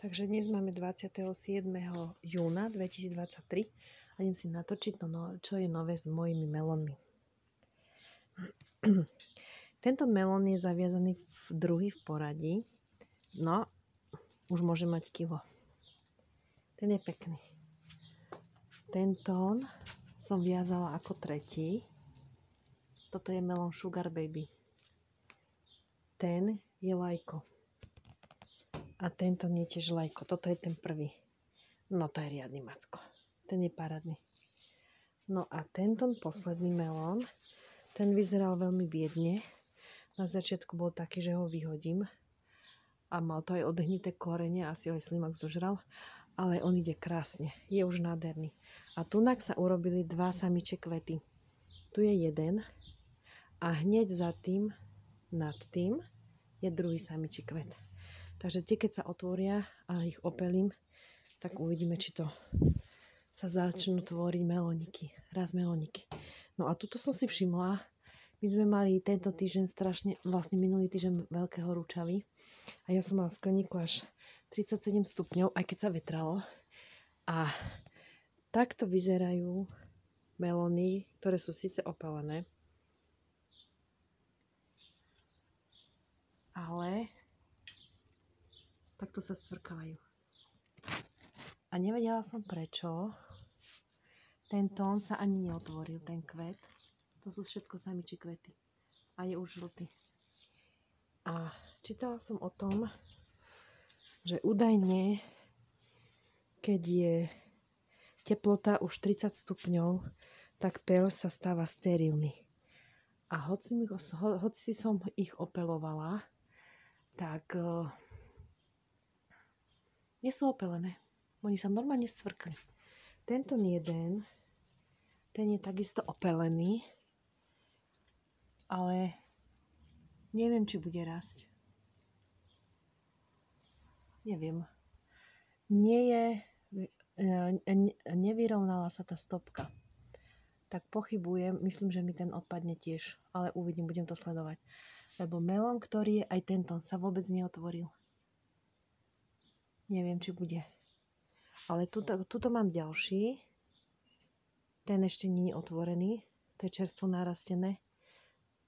Takže dnes máme 27. júna 2023 a idem si natočiť to, čo je nové s mojimi melónmi. Tento melón je zaviazaný druhý v poradí. No, už môže mať kilo. Ten je pekný. Tento som viazala ako tretí. Toto je melón Sugar Baby. Ten je lajko. A tento nie tiež lajko. Toto je ten prvý. No to je riadny macko. Ten je parádny. No a tento posledný melón, ten vyzeral veľmi biedne. Na začiatku bol taký, že ho vyhodím. A mal to aj odhnité korene, asi ho aj slimak zožral. Ale on ide krásne. Je už nádherný. A tunak sa urobili dva samičie kvety. Tu je jeden. A hneď za tým, nad tým, je druhý samičí kvet. Takže tie, keď sa otvoria a ich opelím, tak uvidíme, či to sa začnú tvoriť melóniky. Raz melóniky. No a tuto som si všimla, my sme mali tento týždeň strašne, vlastne minulý týždeň veľké horúčavy. A ja som mala v skleníku až 37 stupňov, aj keď sa vetralo. A takto vyzerajú melóny, ktoré sú síce opalené, ale takto sa stvrkávajú. A nevedela som prečo. Ten tón sa ani neotvoril, ten kvet. To sú všetko samičie kvety. A je už žltý. A čítala som o tom, že údajne, keď je teplota už 30 stupňov, tak peľ sa stáva sterilný. A hoci som ich opelovala, tak nie sú opelené. Oni sa normálne stvrkli. Tento jeden, ten je takisto opelený, ale neviem, či bude rásť. Neviem. Nevyrovnala sa tá stopka. Tak pochybujem, myslím, že mi ten odpadne tiež, ale uvidím, budem to sledovať. Lebo melón, ktorý je aj tento, sa vôbec neotvoril. Neviem, či bude. Ale tuto mám ďalší. Ten ešte nie je otvorený. To je čerstvo narastené.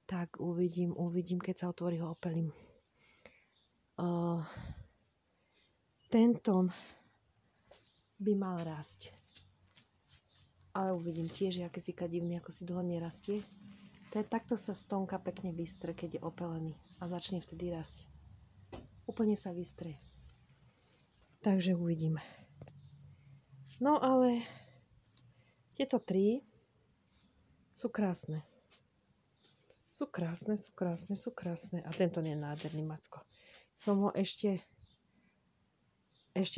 Tak uvidím, keď sa otvorí, ho opelím. Tento by mal rásť. Ale uvidím tiež, aké si kadivný, ako si dlho nerastie. Takto sa stonka pekne vystre, keď je opelený. A začne vtedy rásť. Úplne sa vystre. Takže uvidíme. No ale tieto tri sú krásne. Sú krásne. A tento nie je nádherný macko. Som ho ešte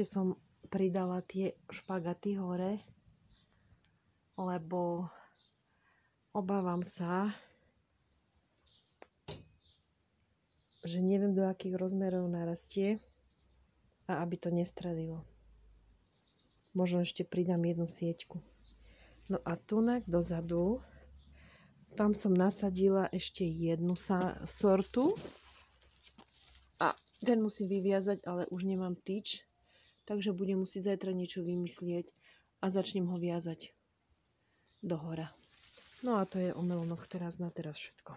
som pridala tie špagaty hore, lebo obávam sa, že neviem, do akých rozmerov narastie a aby to nestradilo. Možno ešte pridám jednu sieťku. No a tunak dozadu, tam som nasadila ešte jednu sortu a ten musím vyviazať, ale už nemám tyč, takže budem musieť zajtra niečo vymyslieť a začnem ho viazať do hora. No a to je o melónoch teraz na teraz všetko.